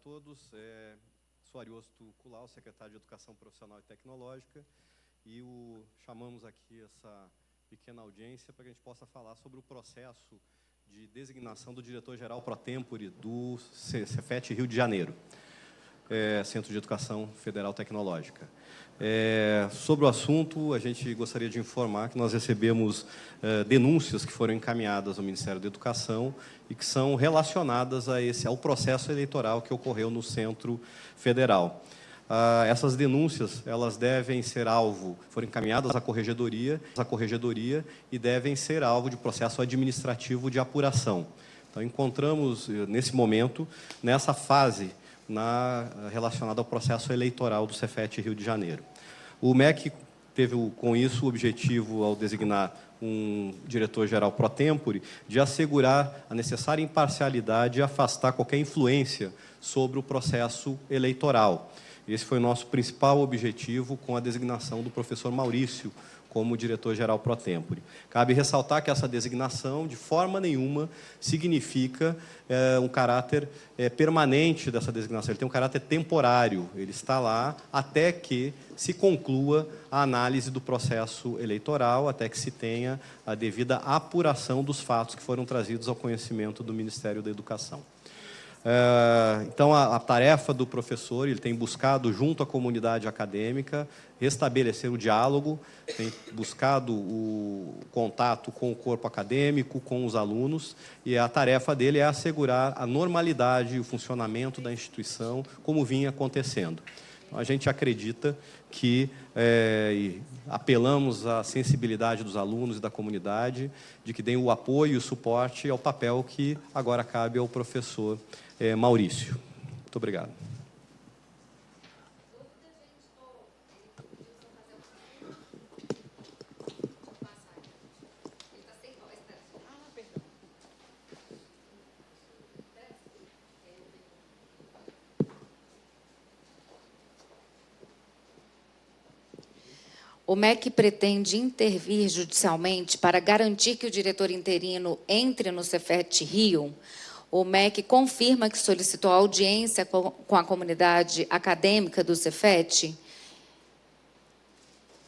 todos. Sou Ariosto Culau, secretário de Educação Profissional e Tecnológica, e chamamos aqui essa pequena audiência para que a gente possa falar sobre o processo de designação do diretor-geral pro tempore do Cefet Rio de Janeiro, Centro de Educação Federal Tecnológica. Sobre o assunto, a gente gostaria de informar que nós recebemos denúncias que foram encaminhadas ao Ministério da Educação e que são relacionadas ao processo eleitoral que ocorreu no Centro Federal. Essas denúncias, elas devem ser foram encaminhadas à corregedoria e devem ser alvo de processo administrativo de apuração. Então, encontramos, nesse momento, nessa fase, relacionada ao processo eleitoral do Cefet Rio de Janeiro. O MEC teve, com isso, o objetivo, ao designar um diretor-geral pro tempore, de assegurar a necessária imparcialidade e afastar qualquer influência sobre o processo eleitoral. Esse foi o nosso principal objetivo com a designação do professor Maurício como diretor-geral pro tempore. Cabe ressaltar que essa designação, de forma nenhuma, significa um caráter permanente dessa designação. Ele tem um caráter temporário. Ele está lá até que se conclua a análise do processo eleitoral, até que se tenha a devida apuração dos fatos que foram trazidos ao conhecimento do Ministério da Educação. Então, a tarefa do professor, ele tem buscado, junto à comunidade acadêmica, restabelecer o diálogo, tem buscado o contato com o corpo acadêmico, com os alunos, e a tarefa dele é assegurar a normalidade e o funcionamento da instituição, como vinha acontecendo. Então, a gente acredita que apelamos à sensibilidade dos alunos e da comunidade, de que deem o apoio e o suporte ao papel que agora cabe ao professor Maurício. Muito obrigado. O MEC pretende intervir judicialmente para garantir que o diretor interino entre no Cefet Rio. O MEC confirma que solicitou audiência com a comunidade acadêmica do Cefet?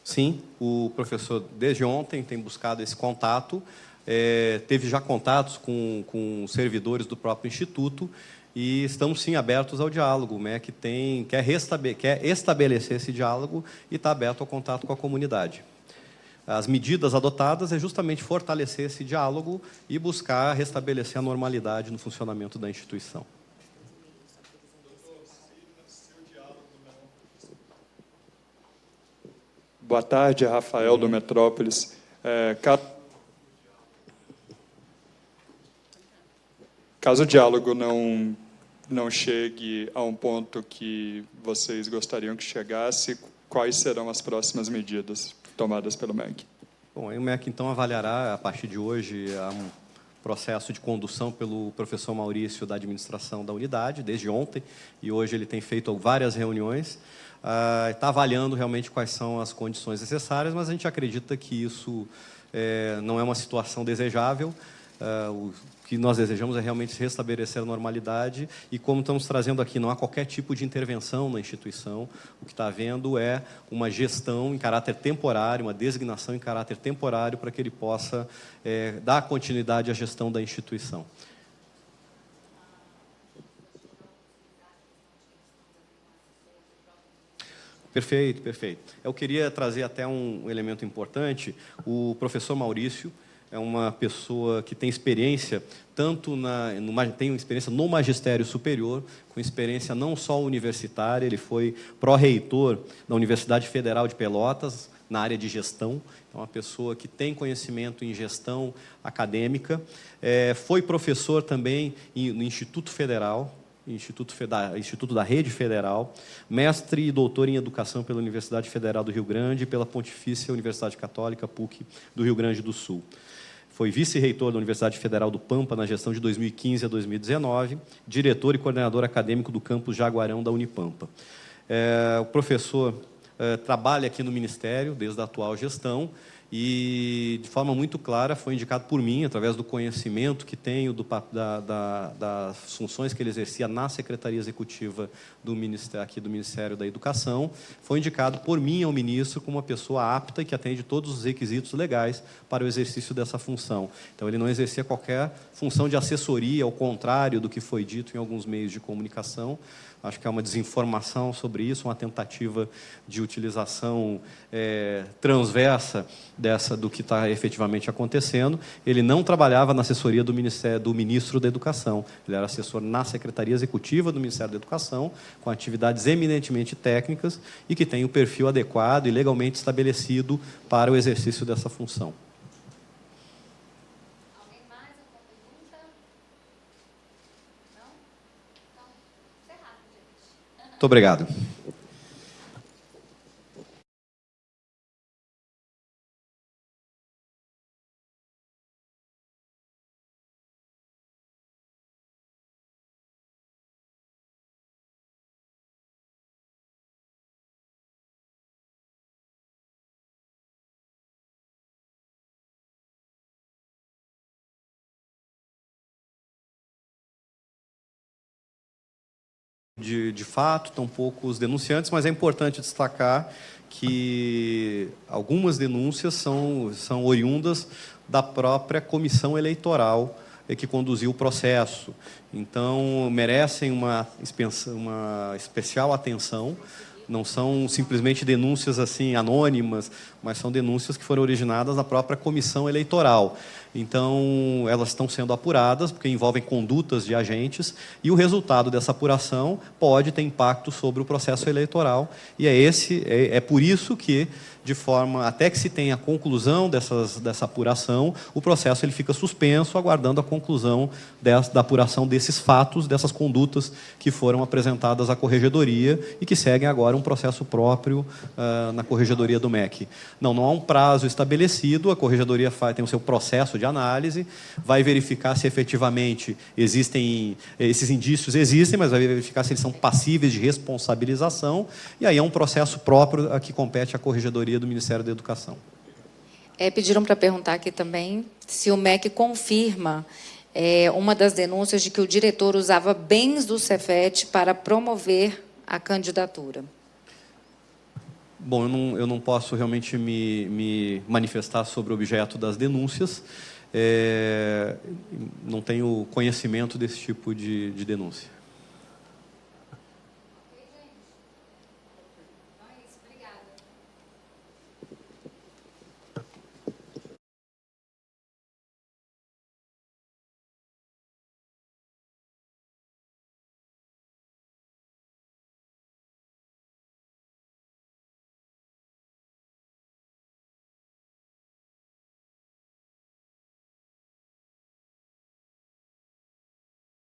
Sim, o professor, desde ontem, tem buscado esse contato, teve já contatos com servidores do próprio Instituto, e estamos, sim, abertos ao diálogo. O MEC quer estabelecer esse diálogo e está aberto ao contato com a comunidade. As medidas adotadas é justamente fortalecer esse diálogo e buscar restabelecer a normalidade no funcionamento da instituição. Boa tarde, Rafael, do Metrópolis. Caso o diálogo não chegue a um ponto que vocês gostariam que chegasse, quais serão as próximas medidas tomadas pelo MEC? Bom, aí o MEC, então, avaliará, a partir de hoje, um processo de condução pelo professor Maurício da administração da unidade, desde ontem, e hoje ele tem feito várias reuniões, está avaliando realmente quais são as condições necessárias, mas a gente acredita que isso não é uma situação desejável. O que nós desejamos é realmente restabelecer a normalidade, e como estamos trazendo aqui, não há qualquer tipo de intervenção na instituição. O que está havendo é uma gestão em caráter temporário, uma designação em caráter temporário, para que ele possa dar continuidade à gestão da instituição. Perfeito, perfeito. Eu queria trazer até um elemento importante. O professor Maurício é uma pessoa que tem experiência, tem experiência no magistério superior, com experiência não só universitária. Ele foi pró-reitor da Universidade Federal de Pelotas, na área de gestão. É uma pessoa que tem conhecimento em gestão acadêmica. Foi professor também no Instituto Federal, Instituto da Rede Federal, mestre e doutor em Educação pela Universidade Federal do Rio Grande e pela Pontifícia Universidade Católica, PUC, do Rio Grande do Sul. Foi vice-reitor da Universidade Federal do Pampa na gestão de 2015 a 2019, diretor e coordenador acadêmico do campus Jaguarão da Unipampa. O professor trabalha aqui no Ministério, desde a atual gestão, e, de forma muito clara, foi indicado por mim, através do conhecimento que tenho das funções que ele exercia na Secretaria Executiva do Ministério da Educação, foi indicado por mim ao ministro como uma pessoa apta e que atende todos os requisitos legais para o exercício dessa função. Então, ele não exercia qualquer função de assessoria, ao contrário do que foi dito em alguns meios de comunicação. Acho que é uma desinformação sobre isso, uma tentativa de utilização transversa do que está efetivamente acontecendo. Ele não trabalhava na assessoria do Ministro da Educação. Ele era assessor na Secretaria Executiva do Ministério da Educação, com atividades eminentemente técnicas e que tem o perfil adequado e legalmente estabelecido para o exercício dessa função. Muito obrigado. De fato, tampouco os denunciantes, mas é importante destacar que algumas denúncias são oriundas da própria comissão eleitoral que conduziu o processo. Então, merecem uma especial atenção. Não são simplesmente denúncias assim anônimas, mas são denúncias que foram originadas na própria comissão eleitoral. Então, elas estão sendo apuradas, porque envolvem condutas de agentes, e o resultado dessa apuração pode ter impacto sobre o processo eleitoral. E é por isso que, de forma até que se tenha a conclusão dessa apuração, o processo ele fica suspenso, aguardando a conclusão da apuração desses fatos, dessas condutas que foram apresentadas à Corregedoria e que seguem agora um processo próprio na Corregedoria do MEC. Não há um prazo estabelecido, a Corregedoria tem o seu processo de análise, vai verificar se efetivamente esses indícios existem, mas vai verificar se eles são passíveis de responsabilização, e aí é um processo próprio a que compete à Corregedoria do Ministério da Educação. Pediram para perguntar aqui também se o MEC confirma uma das denúncias de que o diretor usava bens do Cefet para promover a candidatura. Bom, eu não posso realmente me manifestar sobre o objeto das denúncias. Não tenho conhecimento desse tipo de denúncia.